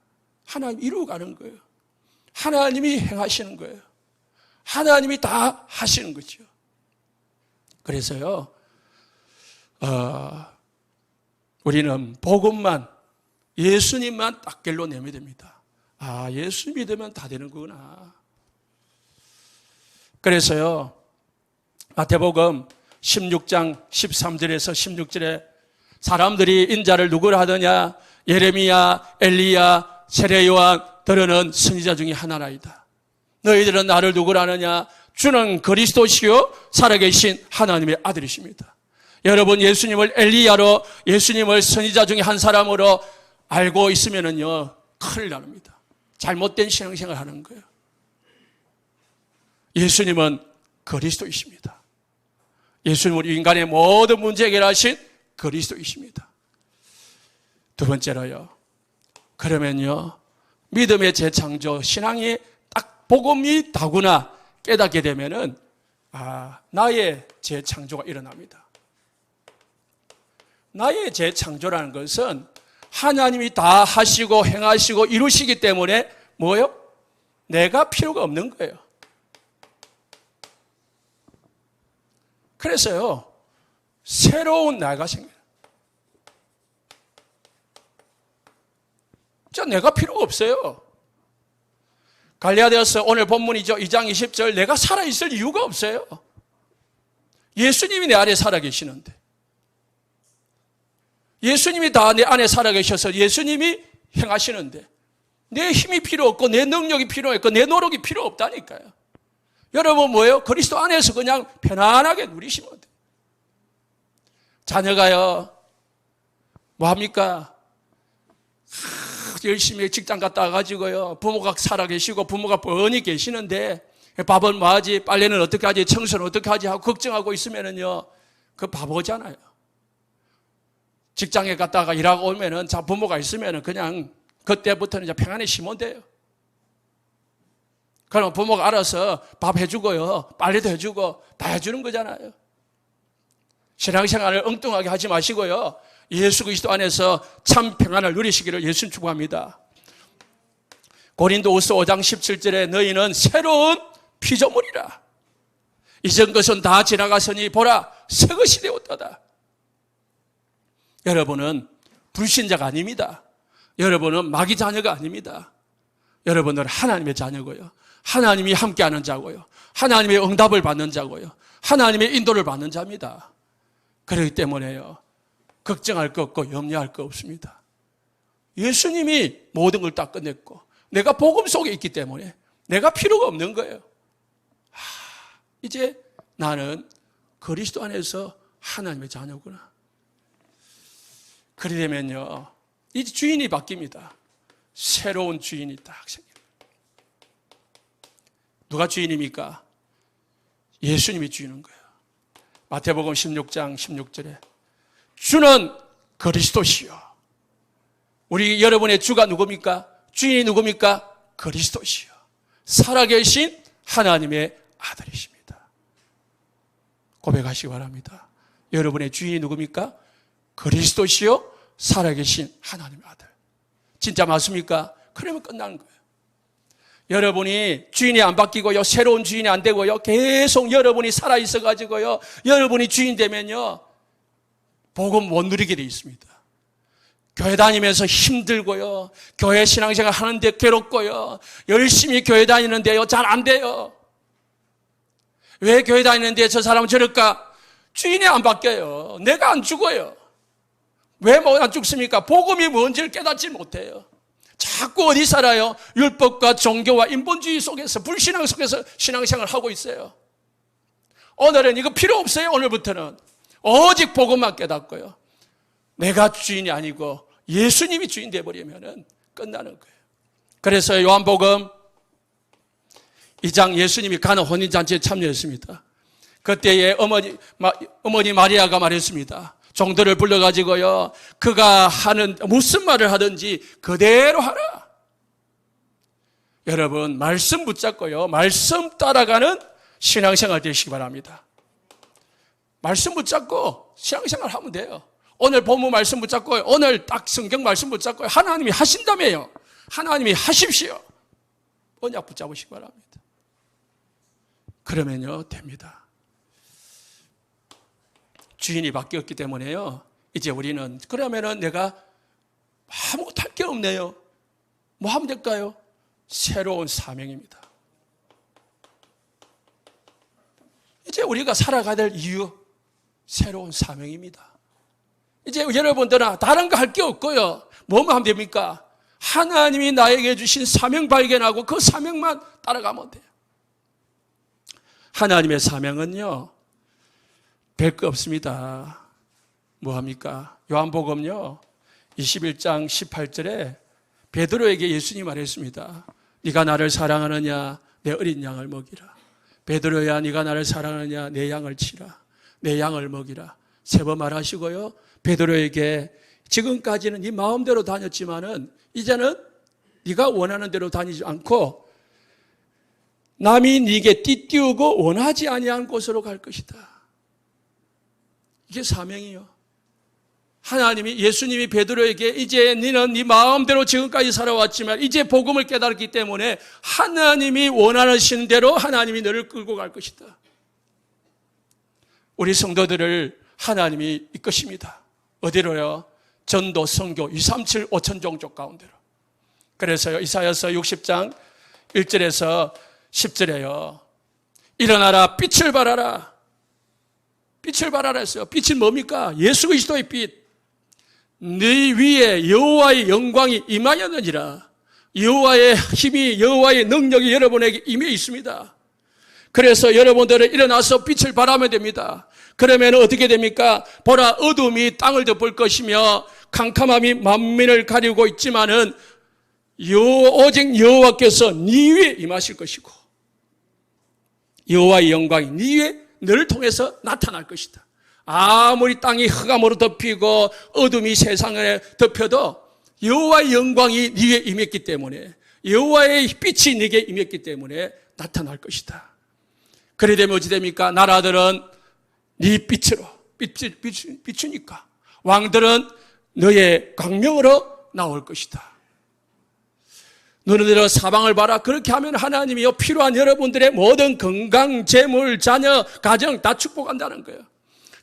하나님이 이루어가는 거예요. 하나님이 행하시는 거예요. 하나님이 다 하시는 거죠. 그래서요, 우리는 복음만, 예수님만 딱 결론내면 됩니다. 예수 믿으면 다 되는 거구나. 그래서요, 마태복음 16장 13절에서 16절에 사람들이 인자를 누구라 하더냐? 예레미야, 엘리야, 세례 요한, 들으는 선지자 중에 하나라이다. 너희들은 나를 누구라 하느냐? 주는 그리스도시요 살아계신 하나님의 아들이십니다. 여러분 예수님을 엘리야로, 예수님을 선지자 중에 한 사람으로 알고 있으면은요 큰일 납니다. 잘못된 신앙생활 하는 거예요. 예수님은 그리스도이십니다. 예수님은 인간의 모든 문제 해결하신 그리스도이십니다. 두 번째로요. 그러면요, 믿음의 재창조, 신앙이 딱 복음이 다구나 깨닫게 되면은 나의 재창조가 일어납니다. 나의 재창조라는 것은 하나님이 다 하시고 행하시고 이루시기 때문에 뭐예요? 내가 필요가 없는 거예요. 그래서요, 새로운 나가 생겨요. 내가 필요가 없어요. 갈라디아서 오늘 본문이죠. 2장 20절, 내가 살아있을 이유가 없어요. 예수님이 내 안에 살아계시는데, 예수님이 다 내 안에 살아계셔서 예수님이 행하시는데 내 힘이 필요 없고 내 능력이 필요 없고 내 노력이 필요 없다니까요. 여러분 뭐예요? 그리스도 안에서 그냥 편안하게 누리시면 돼요. 자녀가요, 뭐합니까? 열심히 직장 갔다 와가지고요, 부모가 살아계시고 부모가 뻔히 계시는데 밥은 뭐하지? 빨래는 어떻게 하지? 청소는 어떻게 하지? 하고 걱정하고 있으면은요, 그 바보잖아요. 직장에 갔다가 일하고 오면은 부모가 있으면은 그냥 그때부터는 이제 평안해지면 돼요. 그럼 부모가 알아서 밥 해주고요, 빨래도 해주고 다 해주는 거잖아요. 신앙생활을 엉뚱하게 하지 마시고요, 예수 그리스도 안에서 참 평안을 누리시기를 예수님 축복합니다. 고린도후서 5장 17절에 너희는 새로운 피조물이라. 이전 것은 다 지나갔으니 보라 새 것이 되었도다. 여러분은 불신자가 아닙니다. 여러분은 마귀 자녀가 아닙니다. 여러분은 하나님의 자녀고요, 하나님이 함께하는 자고요, 하나님의 응답을 받는 자고요, 하나님의 인도를 받는 자입니다. 그렇기 때문에요, 걱정할 거 없고 염려할 거 없습니다. 예수님이 모든 걸 다 끝냈고 내가 복음 속에 있기 때문에 내가 필요가 없는 거예요. 이제 나는 그리스도 안에서 하나님의 자녀구나. 그래 되면요, 이제 주인이 바뀝니다. 새로운 주인이 딱 생깁니다. 누가 주인입니까? 예수님이 주인인 거예요. 마태복음 16장 16절에 주는 그리스도시요. 우리 여러분의 주가 누굽니까? 주인이 누굽니까? 그리스도시요. 살아계신 하나님의 아들이십니다. 고백하시기 바랍니다. 여러분의 주인이 누굽니까? 그리스도시요. 살아계신 하나님의 아들. 진짜 맞습니까? 그러면 끝나는 거예요. 여러분이 주인이 안 바뀌고요, 새로운 주인이 안 되고요, 계속 여러분이 살아있어 가지고요, 여러분이 주인 되면요, 복음 못 누리게 돼 있습니다. 교회 다니면서 힘들고요, 교회 신앙생활 하는데 괴롭고요, 열심히 교회 다니는데요, 잘 안 돼요. 왜 교회 다니는데 저 사람은 저럴까? 주인이 안 바뀌어요. 내가 안 죽어요. 왜 뭐 안 죽습니까? 복음이 뭔지를 깨닫지 못해요. 자꾸 어디 살아요? 율법과 종교와 인본주의 속에서, 불신앙 속에서 신앙생활을 하고 있어요. 오늘은 이거 필요 없어요. 오늘부터는 오직 복음만 깨닫고요, 내가 주인이 아니고 예수님이 주인 되어버리면 끝나는 거예요. 그래서 요한복음 2장 예수님이 가나 혼인잔치에 참여했습니다. 그때에 어머니 마리아가 말했습니다. 종들을 불러가지고요, 그가 하는 무슨 말을 하든지 그대로 하라. 여러분, 말씀 붙잡고요, 말씀 따라가는 신앙생활 되시기 바랍니다. 말씀 붙잡고 신앙생활 하면 돼요. 오늘 본문 말씀 붙잡고, 오늘 딱 성경 말씀 붙잡고, 하나님이 하신다며요. 하나님이 하십시오. 언약 붙잡으시기 바랍니다. 그러면요, 됩니다. 주인이 바뀌었기 때문에요, 이제 우리는, 그러면은 내가 아무것도 할 게 없네요. 뭐 하면 될까요? 새로운 사명입니다. 이제 우리가 살아가야 될 이유, 새로운 사명입니다. 이제 여러분들은 다른 거 할 게 없고요, 뭐만 하면 됩니까? 하나님이 나에게 주신 사명 발견하고 그 사명만 따라가면 돼요. 하나님의 사명은요, 별거 없습니다. 뭐합니까? 요한복음요 21장 18절에 베드로에게 예수님이 말했습니다. 네가 나를 사랑하느냐? 내 어린 양을 먹이라. 베드로야, 네가 나를 사랑하느냐? 내 양을 치라. 내 양을 먹이라. 세 번 말하시고요, 베드로에게 지금까지는 네 마음대로 다녔지만은 이제는 네가 원하는 대로 다니지 않고 남이 네게 띠띠우고 원하지 아니한 곳으로 갈 것이다. 이게 사명이요. 하나님이, 예수님이 베드로에게 이제 너는 네 마음대로 지금까지 살아왔지만 이제 복음을 깨달았기 때문에 하나님이 원하시는 대로 하나님이 너를 끌고 갈 것이다. 우리 성도들을 하나님이 이끄십니다. 어디로요? 전도, 선교, 237 5천 종족 가운데로. 그래서요, 이사야서 60장 1절에서 10절에요, 일어나라, 빛을 발하라. 빛을 발하라 했어요. 빛은 뭡니까? 예수 그리스도의 빛. 네 위에 여호와의 영광이 임하였느니라. 여호와의 힘이, 여호와의 능력이 여러분에게 임해 있습니다. 그래서 여러분들은 일어나서 빛을 발하면 됩니다. 그러면 어떻게 됩니까? 보라, 어둠이 땅을 덮을 것이며 캄캄함이 만민을 가리고 있지만은 오직 여호와께서 네 위에 임하실 것이고 여호와의 영광이 네 위에 너를 통해서 나타날 것이다. 아무리 땅이 흑암으로 덮이고 어둠이 세상을 덮여도 여호와의 영광이 네 위에 임했기 때문에, 여호와의 빛이 네게 임했기 때문에 나타날 것이다. 그래 되면 어찌 됩니까? 나라들은 네 빛으로 비추니까 왕들은 너의 광명으로 나올 것이다. 너희들은 사방을 봐라. 그렇게 하면 하나님이요, 필요한 여러분들의 모든 건강, 재물, 자녀, 가정 다 축복한다는 거예요.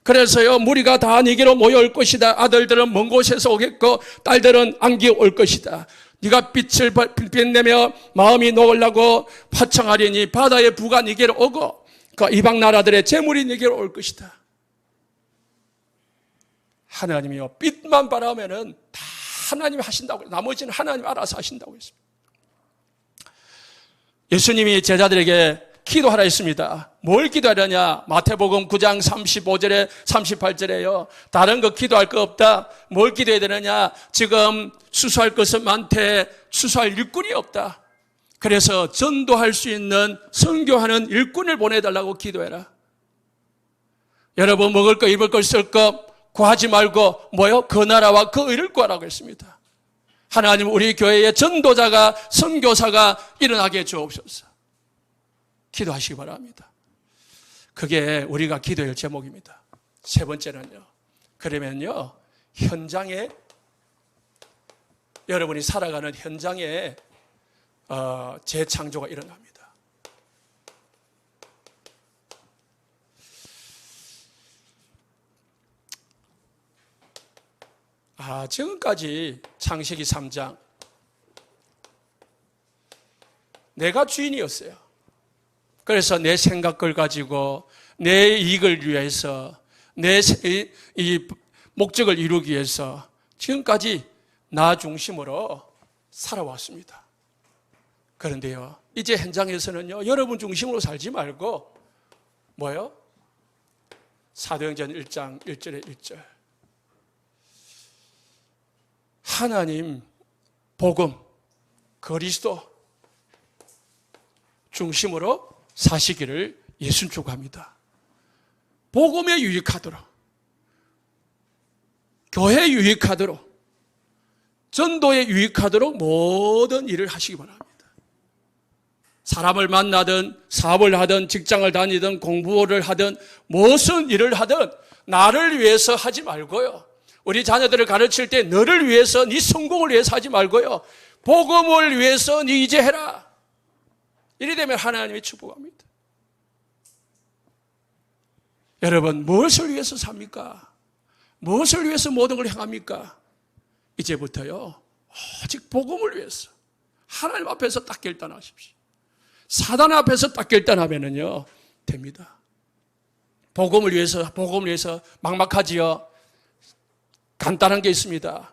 그래서요, 무리가 다 네게로 모여올 것이다. 아들들은 먼 곳에서 오겠고 딸들은 안기 올 것이다. 네가 빛을 빛내며 마음이 녹으려고 화창하리니 바다의 부가 네게로 오고 그 이방 나라들의 재물이 네게로 올 것이다. 하나님이요, 빛만 바라면은 다 하나님이 하신다고, 나머지는 하나님 알아서 하신다고 했습니다. 예수님이 제자들에게 기도하라 했습니다. 뭘 기도하려냐? 마태복음 9장 35절에 38절에요. 다른 거 기도할 거 없다. 뭘 기도해야 되느냐? 지금 수수할 것은 많대. 수수할 일꾼이 없다. 그래서 전도할 수 있는, 선교하는 일꾼을 보내달라고 기도해라. 여러분, 먹을 거, 입을 거, 쓸 거 구하지 말고 뭐요? 그 나라와 그 의를 구하라고 했습니다. 하나님 우리 교회에 전도자가 선교사가 일어나게 주옵소서. 기도하시기 바랍니다. 그게 우리가 기도할 제목입니다. 세 번째는요. 그러면요. 현장에 여러분이 살아가는 현장에 재창조가 일어납니다. 지금까지 창세기 3장 내가 주인이었어요. 그래서 내 생각을 가지고 내 이익을 위해서 내 이 목적을 이루기 위해서 지금까지 나 중심으로 살아왔습니다. 그런데요, 이제 현장에서는요, 여러분 중심으로 살지 말고 뭐요? 사도행전 1장 1절에 1절 하나님, 복음, 그리스도 중심으로 사시기를 예수님 축복합니다. 복음에 유익하도록, 교회에 유익하도록, 전도에 유익하도록 모든 일을 하시기 바랍니다. 사람을 만나든 사업을 하든 직장을 다니든 공부를 하든 무슨 일을 하든 나를 위해서 하지 말고요. 우리 자녀들을 가르칠 때 너를 위해서, 네 성공을 위해서 하지 말고요. 복음을 위해서 네 이제 해라. 이래 되면 하나님이 축복합니다. 여러분, 무엇을 위해서 삽니까? 무엇을 위해서 모든 걸 행합니까? 이제부터요, 오직 복음을 위해서 하나님 앞에서 딱 결단하십시오. 사단 앞에서 딱 결단하면은요, 됩니다. 복음을 위해서 막막하지요. 간단한 게 있습니다.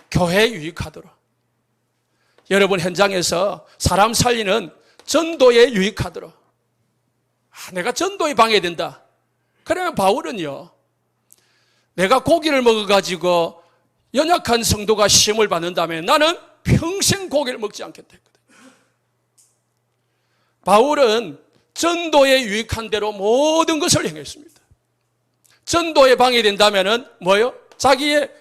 교회에 유익하도록. 여러분 현장에서 사람 살리는 전도에 유익하도록. 내가 전도에 방해된다. 그러면 바울은요, 내가 고기를 먹어가지고 연약한 성도가 시험을 받는다면 나는 평생 고기를 먹지 않겠다 했거든요. 바울은 전도에 유익한 대로 모든 것을 행했습니다. 전도에 방해된다면은 뭐요? 자기의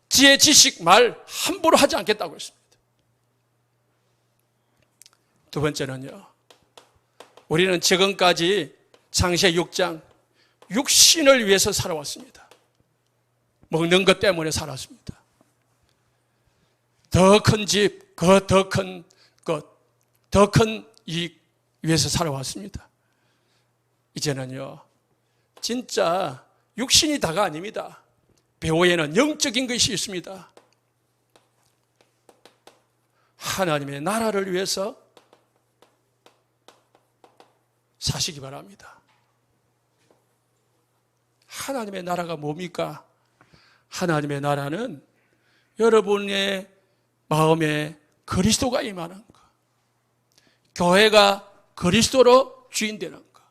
지혜, 지식, 말 함부로 하지 않겠다고 했습니다. 두 번째는요, 우리는 지금까지 창세기 6장 육신을 위해서 살아왔습니다. 먹는 것 때문에 살았습니다. 더 큰 집, 더 큰 것, 더 큰 이익 위해서 살아왔습니다. 이제는요, 진짜 육신이 다가 아닙니다. 배후에는 영적인 것이 있습니다. 하나님의 나라를 위해서 사시기 바랍니다. 하나님의 나라가 뭡니까? 하나님의 나라는 여러분의 마음에 그리스도가 임하는 것, 교회가 그리스도로 주인되는 것,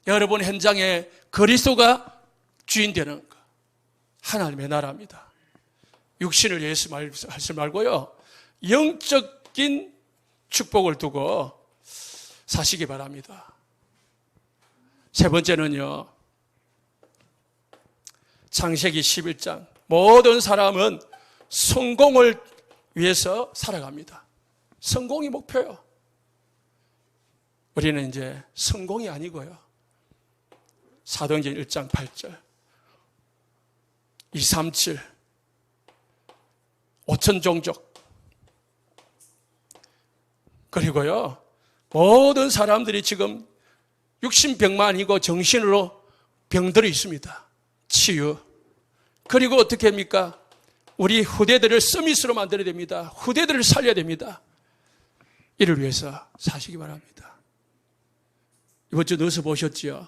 여러분 현장에 그리스도가 주인되는 것, 하나님의 나라입니다. 육신을 위해서 하지 말고요, 영적인 축복을 두고 사시기 바랍니다. 세 번째는요, 창세기 11장 모든 사람은 성공을 위해서 살아갑니다. 성공이 목표요. 우리는 이제 성공이 아니고요, 사도행전 1장 8절 237 5천 종족, 그리고요 모든 사람들이 지금 육신병만 아니고 정신으로 병들어 있습니다. 치유. 그리고 어떻게 합니까? 우리 후대들을 서밋으로 만들어야 됩니다. 후대들을 살려야 됩니다. 이를 위해서 사시기 바랍니다. 이번 주 뉴스 보셨지요?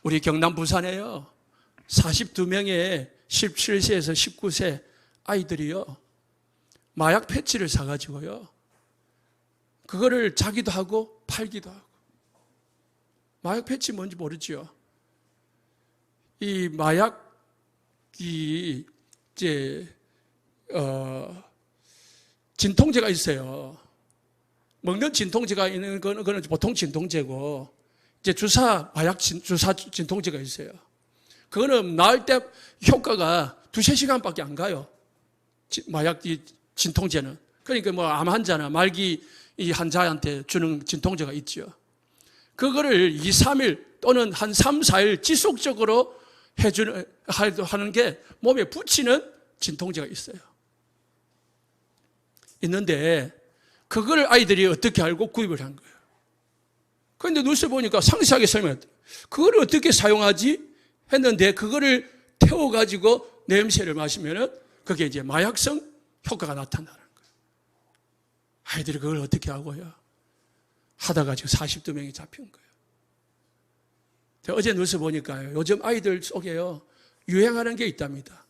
우리 경남 부산에요, 42명의 17세에서 19세 아이들이요, 마약 패치를 사가지고요, 그거를 자기도 하고 팔기도 하고. 마약 패치 뭔지 모르죠? 이 마약이 이제 진통제가 있어요. 먹는 진통제가 있는 거는 보통 진통제고, 이제 주사 진통제가 있어요. 그거는 나을 때 효과가 2-3시간밖에 안 가요. 마약 진통제는. 그러니까 뭐 암 환자나 말기 이 환자한테 주는 진통제가 있죠. 그거를 2-3일 또는 한 3-4일 지속적으로 하는 게 몸에 붙이는 진통제가 있어요. 있는데 그걸 아이들이 어떻게 알고 구입을 한 거예요. 그런데 뉴스 보니까 상세하게 설명했대요. 그걸 어떻게 사용하지? 했는데 그거를 태워가지고 냄새를 마시면은 그게 이제 마약성 효과가 나타나는 거예요. 아이들이 그걸 어떻게 하고요? 하다가 지금 42명이 잡힌 거예요. 제가 어제 뉴스 보니까요. 요즘 아이들 속에요. 유행하는 게 있답니다.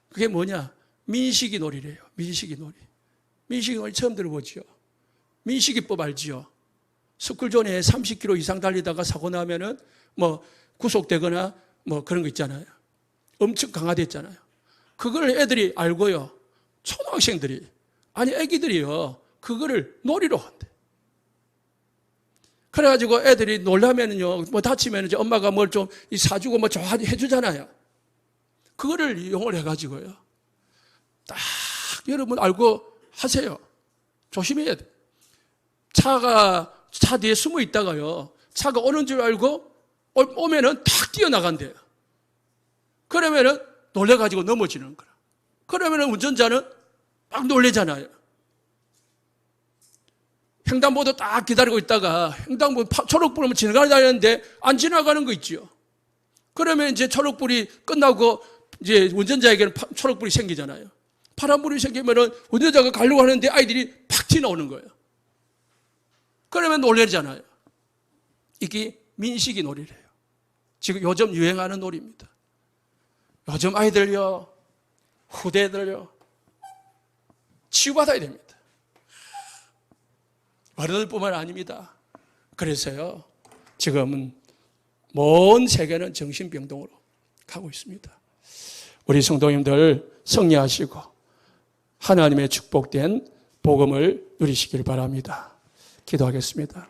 그게 뭐냐? 민식이 놀이래요. 민식이 놀이. 민식이 놀이 처음 들어보죠? 민식이법 알지요? 스쿨존에 30km 이상 달리다가 사고 나면은 뭐 구속되거나 뭐 그런 거 있잖아요. 엄청 강화됐잖아요. 그걸 애들이 알고요. 초등학생들이, 아니 애기들이요. 그거를 놀이로 한대. 그래가지고 애들이 놀라면은요, 뭐 다치면 이제 엄마가 뭘 좀 사주고 뭐 해주잖아요. 그거를 이용을 해가지고요. 딱 여러분 알고 하세요. 조심해야 돼. 차 뒤에 숨어 있다가요. 차가 오는 줄 알고 오면은 탁 뛰어나간대요. 그러면은 놀래가지고 넘어지는 거라. 그러면은 운전자는 막 놀래잖아요. 횡단보도 딱 기다리고 있다가 횡단보도 초록불을 지나가려는데 안 지나가는 거 있죠. 그러면 이제 초록불이 끝나고 이제 운전자에게는 초록불이 생기잖아요. 파란불이 생기면은 운전자가 가려고 하는데 아이들이 팍 튀어나오는 거예요. 그러면 놀래잖아요. 이게 민식이 놀이래요. 지금 요즘 유행하는 놀이입니다. 요즘 아이들요, 후대들요, 치유받아야 됩니다. 어른들뿐만 아닙니다. 그래서요, 지금은 먼 세계는 정신병동으로 가고 있습니다. 우리 성도님들 승리하시고 하나님의 축복된 복음을 누리시길 바랍니다. 기도하겠습니다.